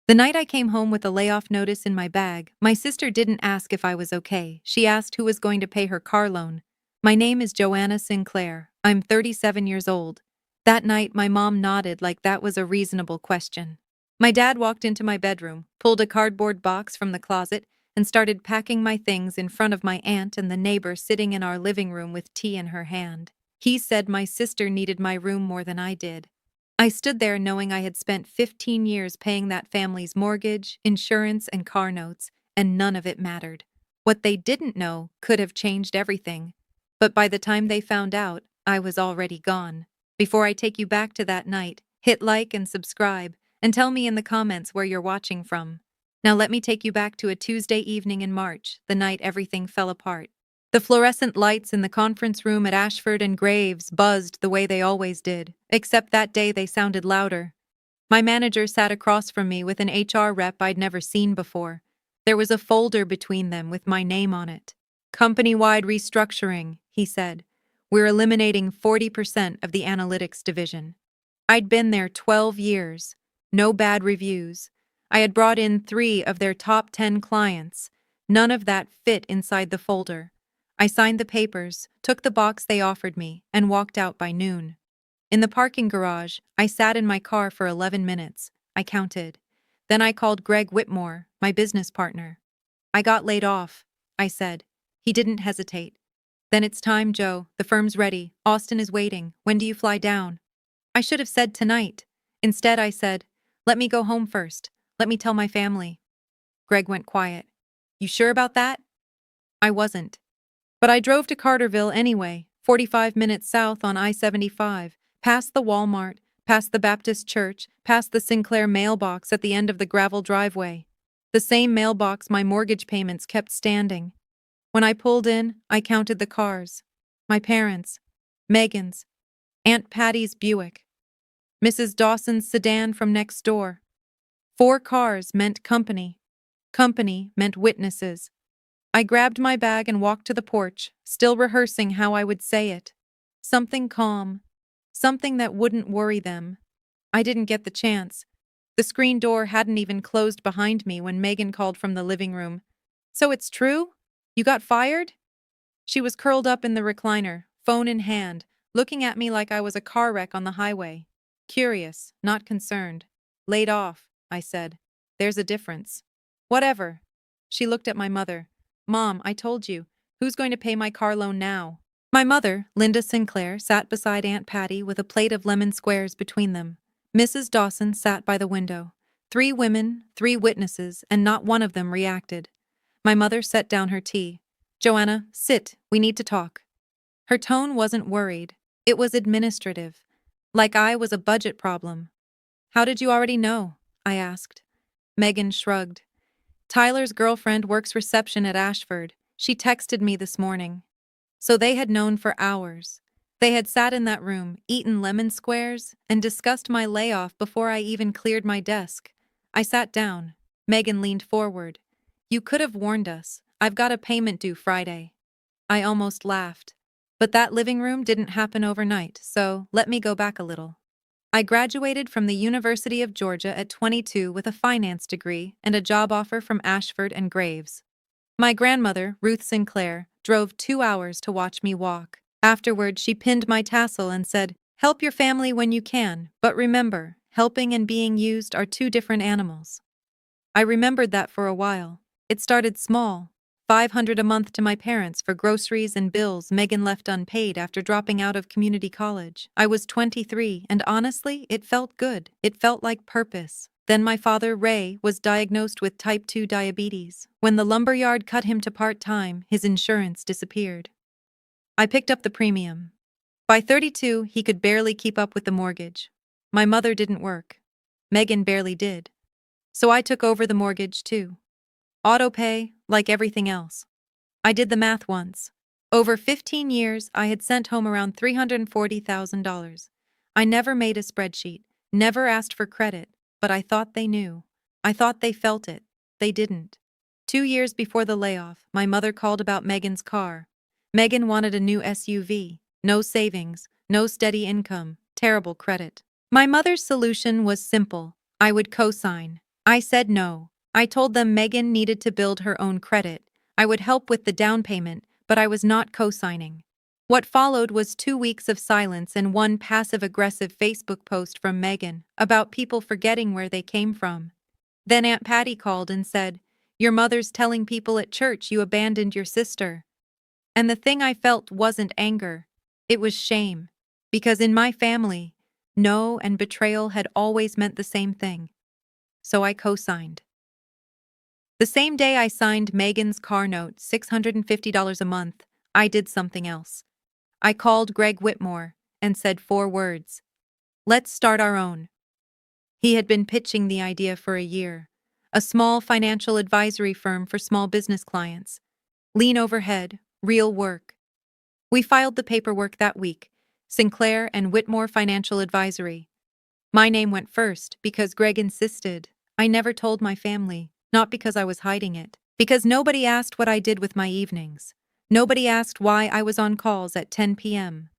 The night I came home with a layoff notice in my bag, my sister didn't ask if I was okay. She asked who was going to pay her car loan. My name is Joanna Sinclair. I'm 37 years old. That night, my mom nodded like that was a reasonable question. My dad walked into my bedroom, pulled a cardboard box from the closet, and started packing my things in front of my aunt and the neighbor sitting in our living room with tea in her hand. He said my sister needed my room more than I did. I stood there knowing I had spent 15 years paying that family's mortgage, insurance, and car notes, and none of it mattered. What they didn't know could have changed everything. But by the time they found out, I was already gone. Before I take you back to that night, hit like and subscribe, and tell me in the comments where you're watching from. Now let me take you back to a Tuesday evening in March, the night everything fell apart. The fluorescent lights in the conference room at Ashford and Graves buzzed the way they always did, except that day they sounded louder. My manager sat across from me with an HR rep I'd never seen before. There was a folder between them with my name on it. Company-wide restructuring, he said. We're eliminating 40% of the analytics division. I'd been there 12 years. No bad reviews. I had brought in 3 of their top 10 clients. None of that fit inside the folder. I signed the papers, took the box they offered me, and walked out by noon. In the parking garage, I sat in my car for 11 minutes. I counted. Then I called Greg Whitmore, my business partner. I got laid off, I said. He didn't hesitate. Then it's time, Joe. The firm's ready. Austin is waiting. When do you fly down? I should have said tonight. Instead, I said, let me go home first. Let me tell my family. Greg went quiet. You sure about that? I wasn't. But I drove to Carterville anyway, 45 minutes south on I-75, past the Walmart, past the Baptist church, past the Sinclair mailbox at the end of the gravel driveway. The same mailbox my mortgage payments kept standing. When I pulled in, I counted the cars. My parents, Megan's, Aunt Patty's Buick, Mrs. Dawson's sedan from next door. 4 cars meant company. Company meant witnesses. I grabbed my bag and walked to the porch, still rehearsing how I would say it. Something calm. Something that wouldn't worry them. I didn't get the chance. The screen door hadn't even closed behind me when Megan called from the living room. So it's true? You got fired? She was curled up in the recliner, phone in hand, looking at me like I was a car wreck on the highway. Curious, not concerned. Laid off, I said. There's a difference. Whatever. She looked at my mother. Mom, I told you. Who's going to pay my car loan now? My mother, Linda Sinclair, sat beside Aunt Patty with a plate of lemon squares between them. Mrs. Dawson sat by the window. 3 women, 3 witnesses, and not one of them reacted. My mother set down her tea. Joanna, sit. We need to talk. Her tone wasn't worried. It was administrative. Like I was a budget problem. How did you already know? I asked. Megan shrugged. Tyler's girlfriend works reception at Ashford. She texted me this morning. So they had known for hours. They had sat in that room, eaten lemon squares, and discussed my layoff before I even cleared my desk. I sat down. Megan leaned forward. You could have warned us. I've got a payment due Friday. I almost laughed. But that living room didn't happen overnight, so let me go back a little. I graduated from the University of Georgia at 22 with a finance degree and a job offer from Ashford and Graves. My grandmother, Ruth Sinclair, drove 2 hours to watch me walk. Afterward, she pinned my tassel and said, help your family when you can, but remember, helping and being used are 2 different animals. I remembered that for a while. It started small. $500 a month to my parents for groceries and bills Megan left unpaid after dropping out of community college. I was 23, and honestly, it felt good. It felt like purpose. Then my father, Ray, was diagnosed with type 2 diabetes. When the lumberyard cut him to part-time, his insurance disappeared. I picked up the premium. By 32, he could barely keep up with the mortgage. My mother didn't work. Megan barely did. So I took over the mortgage, too. Auto pay, like everything else. I did the math once. Over 15 years, I had sent home around $340,000. I never made a spreadsheet, never asked for credit, but I thought they knew. I thought they felt it. They didn't. 2 years before the layoff, my mother called about Megan's car. Megan wanted a new SUV. No savings, no steady income, terrible credit. My mother's solution was simple. I would co-sign. I said no. I told them Megan needed to build her own credit. I would help with the down payment, but I was not co-signing. What followed was 2 weeks of silence and one passive-aggressive Facebook post from Megan about people forgetting where they came from. Then Aunt Patty called and said, "Your mother's telling people at church you abandoned your sister." And the thing I felt wasn't anger. It was shame. Because in my family, no and betrayal had always meant the same thing. So I co-signed. The same day I signed Megan's car note, $650 a month, I did something else. I called Greg Whitmore and said 4 words. Let's start our own. He had been pitching the idea for a year. A small financial advisory firm for small business clients. Lean overhead, real work. We filed the paperwork that week. Sinclair and Whitmore Financial Advisory. My name went first because Greg insisted. I never told my family, not because I was hiding it. Because nobody asked what I did with my evenings. Nobody asked why I was on calls at 10 p.m.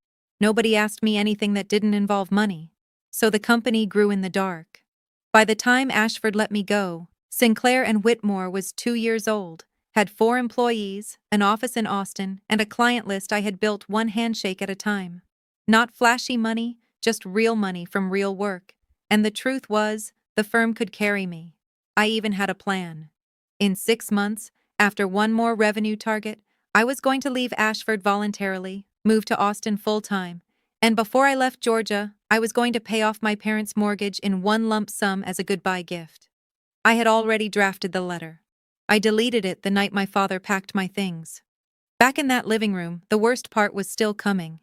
Nobody asked me anything that didn't involve money. So the company grew in the dark. By the time Ashford let me go, Sinclair and Whitmore was 2 years old, had 4 employees, an office in Austin, and a client list I had built one handshake at a time. Not flashy money, just real money from real work. And the truth was, the firm could carry me. I even had a plan. In 6 months, after one more revenue target, I was going to leave Ashford voluntarily, move to Austin full-time, and before I left Georgia, I was going to pay off my parents' mortgage in one lump sum as a goodbye gift. I had already drafted the letter. I deleted it the night my father packed my things. Back in that living room, the worst part was still coming.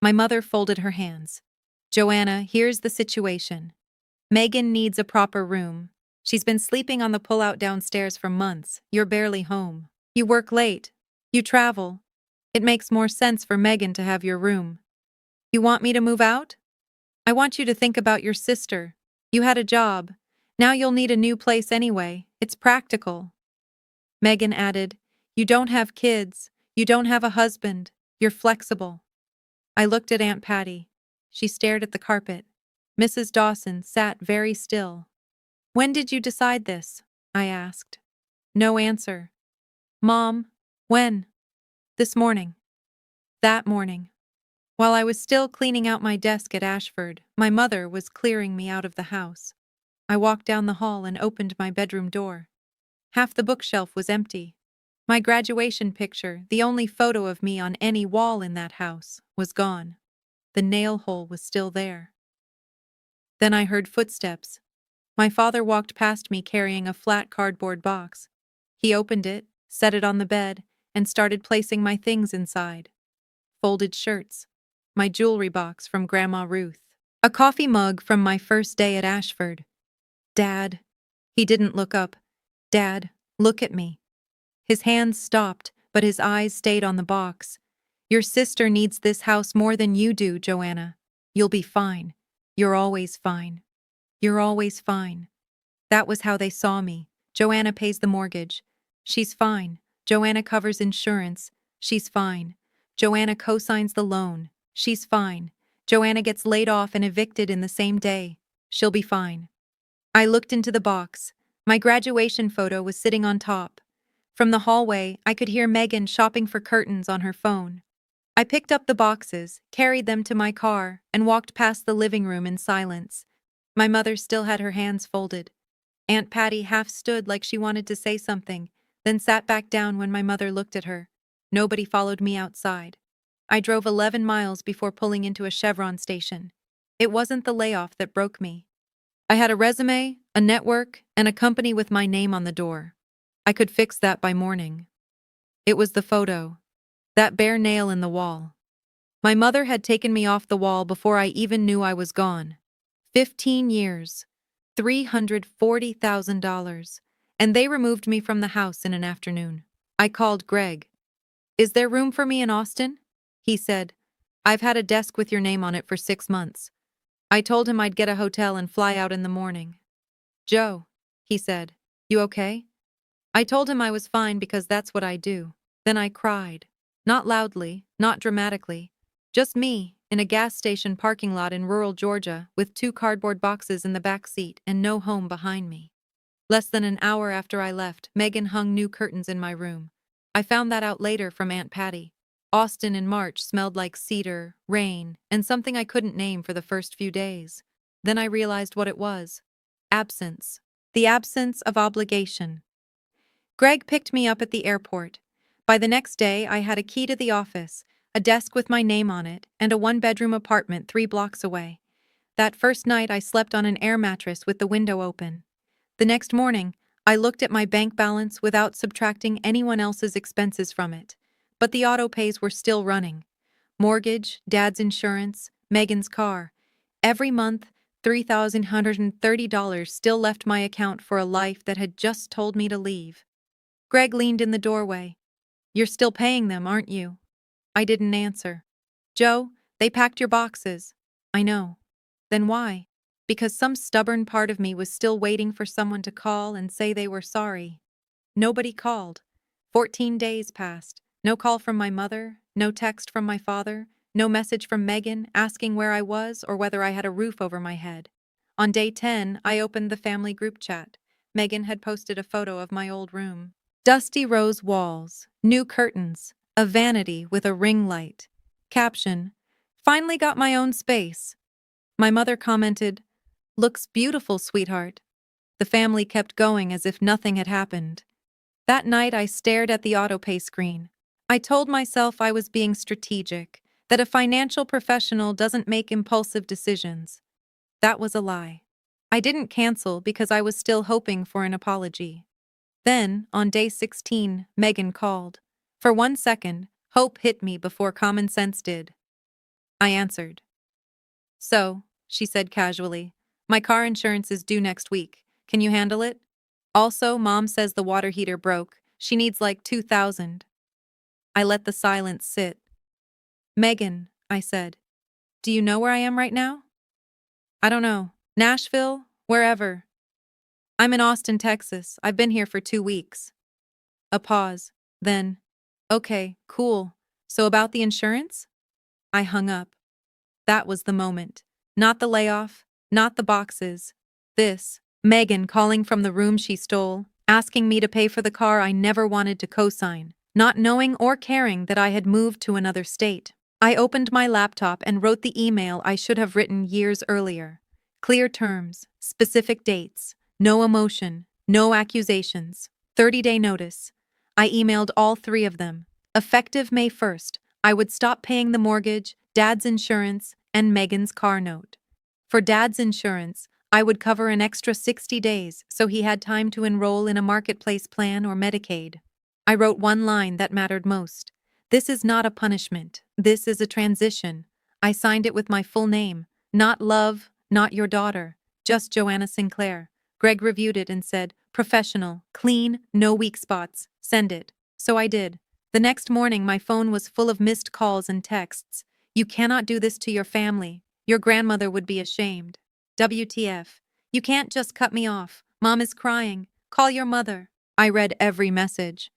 My mother folded her hands. "Joanna, here's the situation. Megan needs a proper room. She's been sleeping on the pull-out downstairs for months. You're barely home. You work late. You travel. It makes more sense for Megan to have your room. You want me to move out? I want you to think about your sister. You had a job. Now you'll need a new place anyway. It's practical." Megan added, "You don't have kids. You don't have a husband. You're flexible." I looked at Aunt Patty. She stared at the carpet. Mrs. Dawson sat very still. "When did you decide this?" I asked. No answer. "Mom, when?" "This morning." That morning. While I was still cleaning out my desk at Ashford, my mother was clearing me out of the house. I walked down the hall and opened my bedroom door. Half the bookshelf was empty. My graduation picture, the only photo of me on any wall in that house, was gone. The nail hole was still there. Then I heard footsteps. My father walked past me carrying a flat cardboard box. He opened it, set it on the bed, and started placing my things inside. Folded shirts, my jewelry box from Grandma Ruth, a coffee mug from my first day at Ashford. "Dad." He didn't look up. "Dad, look at me." His hands stopped, but his eyes stayed on the box. "Your sister needs this house more than you do, Joanna. You'll be fine. You're always fine. You're always fine." That was how they saw me. Joanna pays the mortgage. She's fine. Joanna covers insurance. She's fine. Joanna co-signs the loan. She's fine. Joanna gets laid off and evicted in the same day. She'll be fine. I looked into the box. My graduation photo was sitting on top. From the hallway, I could hear Megan shopping for curtains on her phone. I picked up the boxes, carried them to my car, and walked past the living room in silence. My mother still had her hands folded. Aunt Patty half stood like she wanted to say something, then sat back down when my mother looked at her. Nobody followed me outside. I drove 11 miles before pulling into a Chevron station. It wasn't the layoff that broke me. I had a resume, a network, and a company with my name on the door. I could fix that by morning. It was the photo. That bare nail in the wall. My mother had taken me off the wall before I even knew I was gone. 15 years. $340,000. And they removed me from the house in an afternoon. I called Greg. "Is there room for me in Austin?" He said, "I've had a desk with your name on it for 6 months." I told him I'd get a hotel and fly out in the morning. "Joe," he said, "you okay?" I told him I was fine because that's what I do. Then I cried. Not loudly, not dramatically. Just me, in a gas station parking lot in rural Georgia, with 2 cardboard boxes in the back seat and no home behind me. Less than an hour after I left, Megan hung new curtains in my room. I found that out later from Aunt Patty. Austin in March smelled like cedar, rain, and something I couldn't name for the first few days. Then I realized what it was. Absence. The absence of obligation. Greg picked me up at the airport. By the next day, I had a key to the office, a desk with my name on it, and a one-bedroom apartment 3 blocks away. That first night, I slept on an air mattress with the window open. The next morning, I looked at my bank balance without subtracting anyone else's expenses from it. But the auto pays were still running. Mortgage, Dad's insurance, Megan's car. Every month, $3,130 still left my account for a life that had just told me to leave. Greg leaned in the doorway. "You're still paying them, aren't you?" I didn't answer. "Joe, they packed your boxes." "I know." "Then why?" "Because some stubborn part of me was still waiting for someone to call and say they were sorry." Nobody called. 14 days passed. No call from my mother, no text from my father, no message from Megan asking where I was or whether I had a roof over my head. On day 10, I opened the family group chat. Megan had posted a photo of my old room. Dusty rose walls, new curtains, a vanity with a ring light. Caption: "Finally got my own space." My mother commented, "Looks beautiful, sweetheart." The family kept going as if nothing had happened. That night I stared at the autopay screen. I told myself I was being strategic, that a financial professional doesn't make impulsive decisions. That was a lie. I didn't cancel because I was still hoping for an apology. Then, on day 16, Megan called. For 1 second, hope hit me before common sense did. I answered. "So," she said casually, "my car insurance is due next week. Can you handle it? Also, Mom says the water heater broke. She needs like 2,000. I let the silence sit. "Megan," I said, "do you know where I am right now?" "I don't know. Nashville? Wherever." "I'm in Austin, Texas. I've been here for 2 weeks." A pause. Then, "Okay, cool. So about the insurance?" I hung up. That was the moment. Not the layoff, not the boxes. This, Megan calling from the room she stole, asking me to pay for the car I never wanted to co-sign, not knowing or caring that I had moved to another state. I opened my laptop and wrote the email I should have written years earlier. Clear terms, specific dates, no emotion, no accusations, 30-day notice. I emailed all 3 of them. Effective May 1st, I would stop paying the mortgage, Dad's insurance, and Megan's car note. For Dad's insurance, I would cover an extra 60 days so he had time to enroll in a marketplace plan or Medicaid. I wrote one line that mattered most. "This is not a punishment. This is a transition." I signed it with my full name. Not Love, not your daughter, just Joanna Sinclair. Greg reviewed it and said, "Professional, clean, no weak spots. Send it." So I did. The next morning, my phone was full of missed calls and texts. "You cannot do this to your family. Your grandmother would be ashamed." WTF. "You can't just cut me off. Mom is crying. Call your mother." I read every message.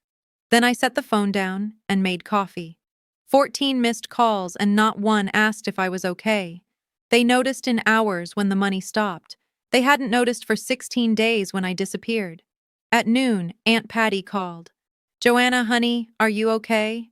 Then I set the phone down and made coffee. 14 missed calls and not one asked if I was okay. They noticed in hours when the money stopped. They hadn't noticed for 16 days when I disappeared. At noon, Aunt Patty called. "Joanna, honey, are you okay?"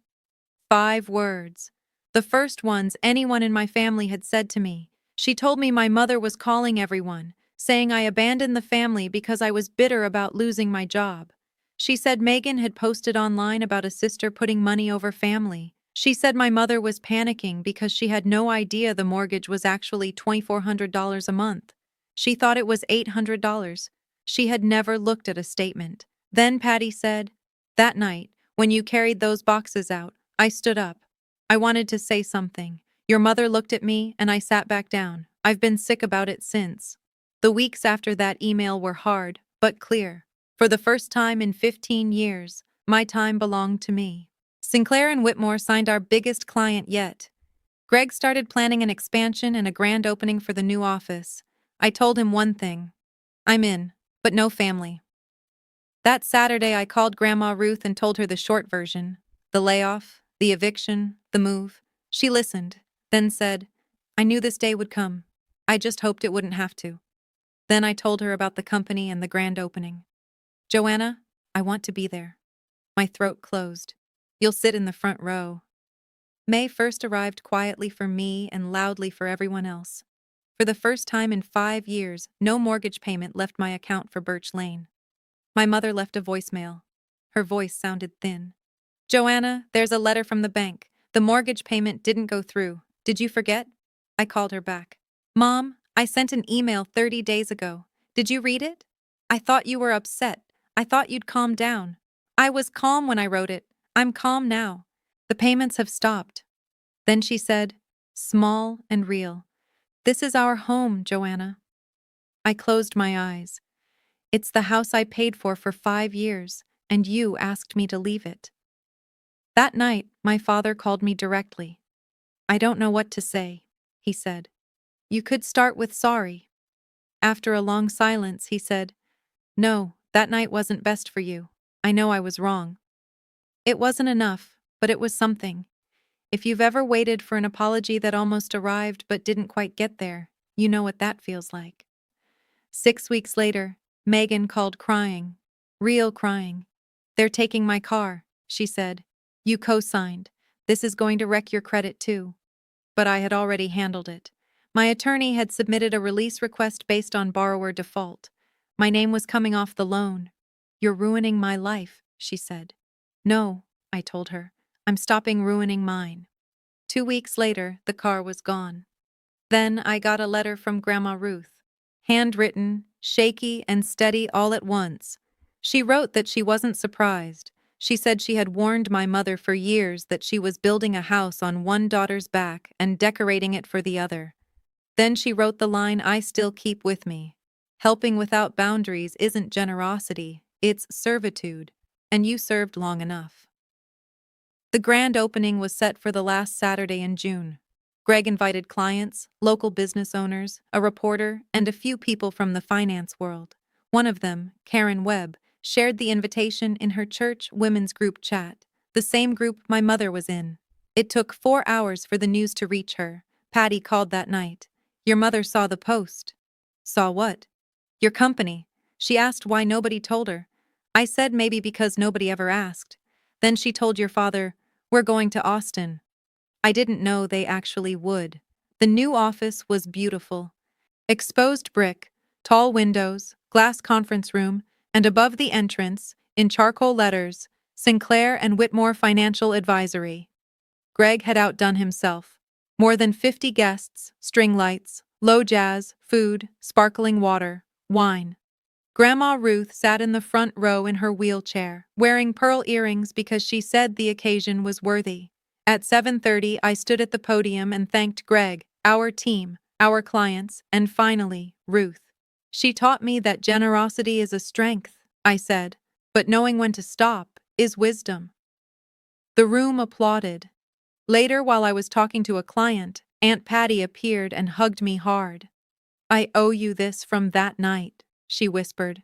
5 words. The first ones anyone in my family had said to me. She told me my mother was calling everyone, saying I abandoned the family because I was bitter about losing my job. She said Megan had posted online about a sister putting money over family. She said my mother was panicking because she had no idea the mortgage was actually $2,400 a month. She thought it was $800. She had never looked at a statement. Then Patty said, "That night, when you carried those boxes out, I stood up. I wanted to say something. Your mother looked at me and I sat back down. I've been sick about it since." The weeks after that email were hard, but clear. For the first time in 15 years, my time belonged to me. Sinclair and Whitmore signed our biggest client yet. Greg started planning an expansion and a grand opening for the new office. I told him one thing. I'm in, but no family. That Saturday, I called Grandma Ruth and told her the short version. The layoff, the eviction, the move. She listened, then said, "I knew this day would come. I just hoped it wouldn't have to." Then I told her about the company and the grand opening. Joanna, I want to be there. My throat closed. You'll sit in the front row. May first arrived quietly for me and loudly for everyone else. For the first time in 5 years, no mortgage payment left my account for Birch Lane. My mother left a voicemail. Her voice sounded thin. Joanna, there's a letter from the bank. The mortgage payment didn't go through. Did you forget? I called her back. Mom, I sent an email 30 days ago. Did you read it? I thought you were upset. I thought you'd calm down. I was calm when I wrote it. I'm calm now. The payments have stopped. Then she said, small and real. This is our home, Joanna. I closed my eyes. It's the house I paid for 5 years, and you asked me to leave it. That night, my father called me directly. I don't know what to say, he said. You could start with sorry. After a long silence, he said, no, that night wasn't best for you. I know I was wrong. It wasn't enough, but it was something. If you've ever waited for an apology that almost arrived but didn't quite get there, you know what that feels like. 6 weeks later, Megan called crying. Real crying. They're taking my car, she said. You co-signed. This is going to wreck your credit too. But I had already handled it. My attorney had submitted a release request based on borrower default. My name was coming off the loan. You're ruining my life, she said. No, I told her. I'm stopping ruining mine. 2 weeks later, the car was gone. Then I got a letter from Grandma Ruth. Handwritten, shaky, and steady all at once. She wrote that she wasn't surprised. She said she had warned my mother for years that she was building a house on one daughter's back and decorating it for the other. Then she wrote the line I still keep with me. Helping without boundaries isn't generosity, it's servitude, and you served long enough. The grand opening was set for the last Saturday in June. Greg invited clients, local business owners, a reporter, and a few people from the finance world. One of them, Karen Webb, shared the invitation in her church women's group chat, the same group my mother was in. It took 4 hours for the news to reach her. Patty called that night. Your mother saw the post. Saw what? Your company. She asked why nobody told her. I said maybe because nobody ever asked. Then she told your father, we're going to Austin. I didn't know they actually would. The new office was beautiful. Exposed brick, tall windows, glass conference room, and above the entrance, in charcoal letters, Sinclair and Whitmore Financial Advisory. Greg had outdone himself. More than 50 guests, string lights, low jazz, food, sparkling water, wine. Grandma Ruth sat in the front row in her wheelchair, wearing pearl earrings because she said the occasion was worthy. At 7:30, I stood at the podium and thanked Greg, our team, our clients, and finally, Ruth. She taught me that generosity is a strength, I said, but knowing when to stop is wisdom. The room applauded. Later, while I was talking to a client, Aunt Patty appeared and hugged me hard. I owe you this from that night, she whispered.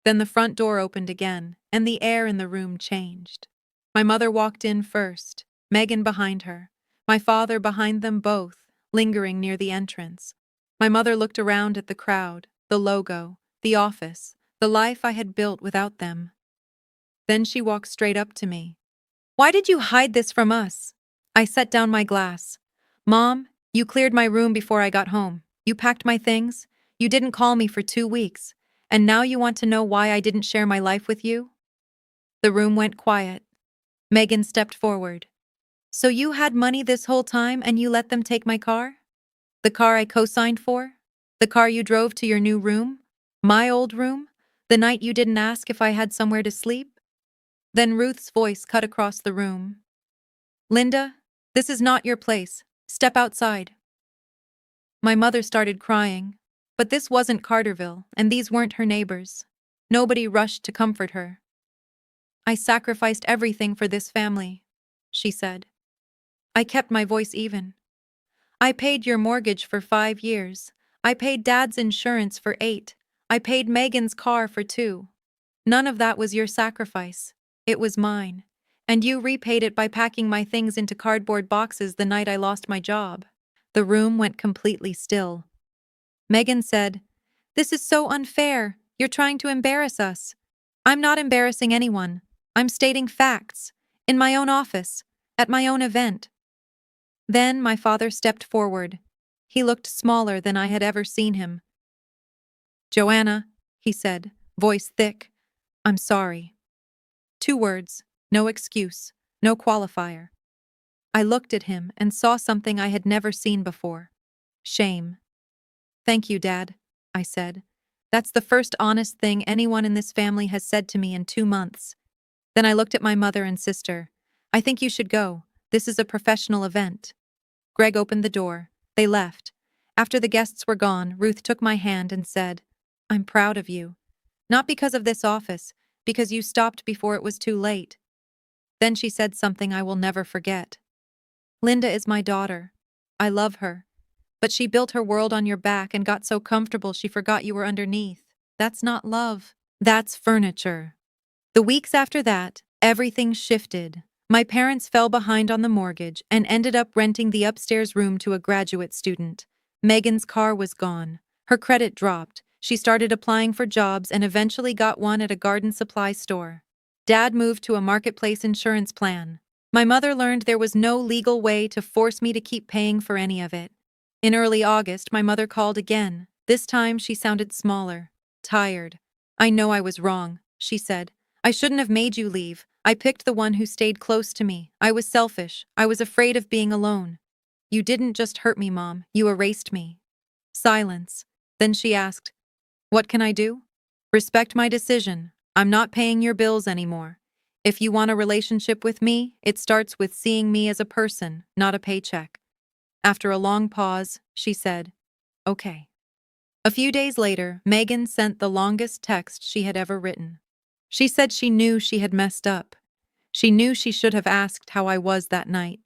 Then the front door opened again, and the air in the room changed. My mother walked in first, Megan behind her, my father behind them both, lingering near the entrance. My mother looked around at the crowd, the logo, the office, the life I had built without them. Then she walked straight up to me. Why did you hide this from us? I set down my glass. Mom, you cleared my room before I got home. You packed my things. You didn't call me for 2 weeks. And now you want to know why I didn't share my life with you? The room went quiet. Megan stepped forward. So you had money this whole time and you let them take my car? The car I co-signed for? The car you drove to your new room? My old room? The night you didn't ask if I had somewhere to sleep? Then Ruth's voice cut across the room. Linda, this is not your place. Step outside. My mother started crying. But this wasn't Carterville, and these weren't her neighbors. Nobody rushed to comfort her. I sacrificed everything for this family, she said. I kept my voice even. I paid your mortgage for 5 years. I paid Dad's insurance for 8. I paid Megan's car for 2. None of that was your sacrifice. It was mine. And you repaid it by packing my things into cardboard boxes the night I lost my job. The room went completely still. Megan said, This is so unfair. You're trying to embarrass us. I'm not embarrassing anyone. I'm stating facts. In my own office. At my own event. Then my father stepped forward. He looked smaller than I had ever seen him. "Joanna," he said, voice thick, "I'm sorry." 2 words, no excuse, no qualifier. I looked at him and saw something I had never seen before. Shame. "Thank you, Dad," I said. "That's the first honest thing anyone in this family has said to me in 2 months." Then I looked at my mother and sister. "I think you should go. This is a professional event." Greg opened the door. They left. After the guests were gone, Ruth took my hand and said, "I'm proud of you. Not because of this office, because you stopped before it was too late." Then she said something I will never forget. "Linda is my daughter. I love her. But she built her world on your back and got so comfortable she forgot you were underneath. That's not love. That's furniture." The weeks after that, everything shifted. My parents fell behind on the mortgage and ended up renting the upstairs room to a graduate student. Megan's car was gone. Her credit dropped. She started applying for jobs and eventually got one at a garden supply store. Dad moved to a marketplace insurance plan. My mother learned there was no legal way to force me to keep paying for any of it. In early August, my mother called again. This time she sounded smaller, tired. "I know I was wrong," she said. "I shouldn't have made you leave. I picked the one who stayed close to me. I was selfish. I was afraid of being alone." "You didn't just hurt me, Mom. You erased me." Silence. Then she asked, "What can I do?" "Respect my decision. I'm not paying your bills anymore. If you want a relationship with me, it starts with seeing me as a person, not a paycheck." After a long pause, she said, "Okay." A few days later, Megan sent the longest text she had ever written. She said she knew she had messed up. She knew she should have asked how I was that night.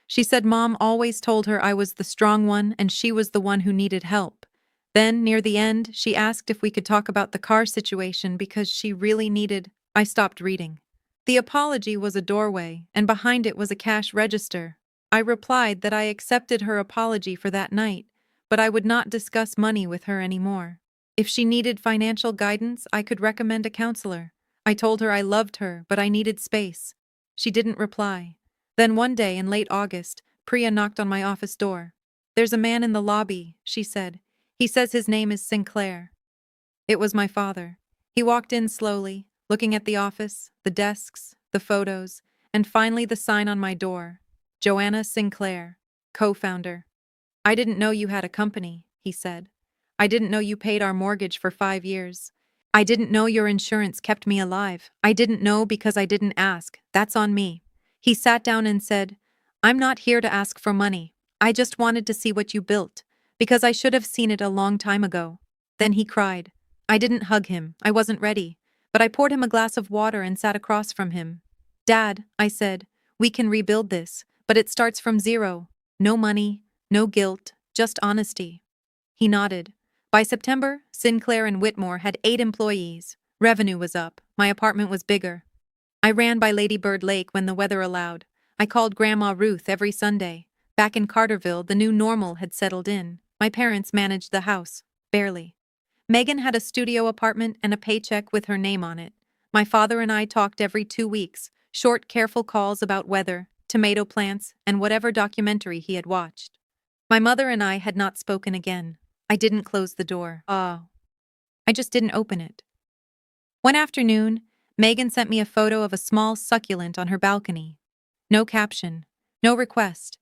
She said Mom always told her I was the strong one and she was the one who needed help. Then, near the end, she asked if we could talk about the car situation because she really needed. I stopped reading. The apology was a doorway, and behind it was a cash register. I replied that I accepted her apology for that night, but I would not discuss money with her anymore. If she needed financial guidance, I could recommend a counselor. I told her I loved her, but I needed space. She didn't reply. Then one day in late August, Priya knocked on my office door. "There's a man in the lobby," she said. "He says his name is Sinclair." It was my father. He walked in slowly, looking at the office, the desks, the photos, and finally the sign on my door. "Joanna Sinclair, co-founder." "I didn't know you had a company," he said. "I didn't know you paid our mortgage for 5 years. I didn't know your insurance kept me alive. I didn't know because I didn't ask. That's on me." He sat down and said, "I'm not here to ask for money. I just wanted to see what you built, because I should have seen it a long time ago." Then he cried. I didn't hug him. I wasn't ready. But I poured him a glass of water and sat across from him. "Dad," I said, "we can rebuild this, but it starts from zero. No money, no guilt, just honesty." He nodded. By September, Sinclair and Whitmore had 8 employees. Revenue was up. My apartment was bigger. I ran by Lady Bird Lake when the weather allowed. I called Grandma Ruth every Sunday. Back in Carterville, the new normal had settled in. My parents managed the house. Barely. Megan had a studio apartment and a paycheck with her name on it. My father and I talked every 2 weeks, short, careful calls about weather, tomato plants, and whatever documentary he had watched. My mother and I had not spoken again. I didn't close the door. I just didn't open it. One afternoon, Megan sent me a photo of a small succulent on her balcony. No caption, no request.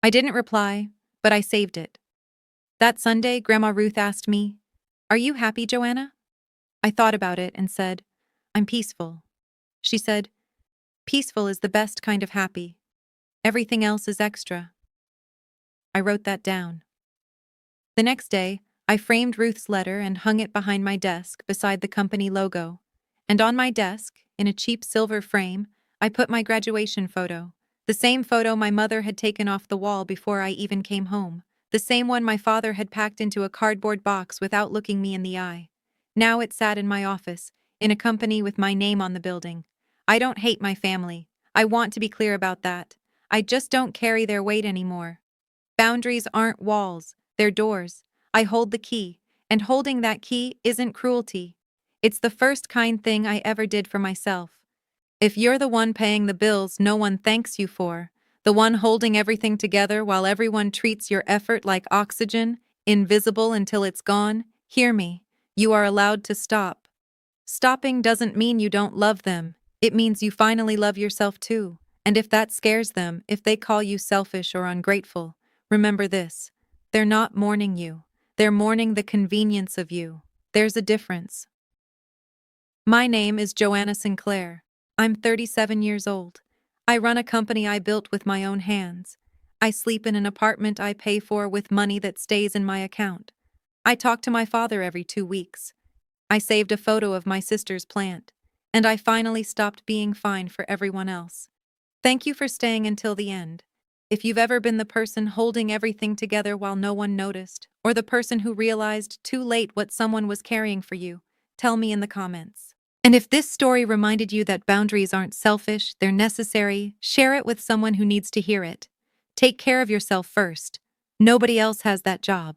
I didn't reply, but I saved it. That Sunday, Grandma Ruth asked me, "Are you happy, Joanna?" I thought about it and said, "I'm peaceful." She said, "Peaceful is the best kind of happy. Everything else is extra." I wrote that down. The next day, I framed Ruth's letter and hung it behind my desk beside the company logo. And on my desk, in a cheap silver frame, I put my graduation photo. The same photo my mother had taken off the wall before I even came home. The same one my father had packed into a cardboard box without looking me in the eye. Now it sat in my office, in a company with my name on the building. I don't hate my family. I want to be clear about that. I just don't carry their weight anymore. Boundaries aren't walls, they're doors. I hold the key, and holding that key isn't cruelty. It's the first kind thing I ever did for myself. If you're the one paying the bills no one thanks you for, the one holding everything together while everyone treats your effort like oxygen, invisible until it's gone, hear me. You are allowed to stop. Stopping doesn't mean you don't love them. It means you finally love yourself too. And if that scares them, if they call you selfish or ungrateful, remember this. They're not mourning you. They're mourning the convenience of you. There's a difference. My name is Joanna Sinclair. I'm 37 years old. I run a company I built with my own hands. I sleep in an apartment I pay for with money that stays in my account. I talk to my father every 2 weeks. I saved a photo of my sister's plant. And I finally stopped being fine for everyone else. Thank you for staying until the end. If you've ever been the person holding everything together while no one noticed, or the person who realized too late what someone was carrying for you, tell me in the comments. And if this story reminded you that boundaries aren't selfish, they're necessary, share it with someone who needs to hear it. Take care of yourself first. Nobody else has that job.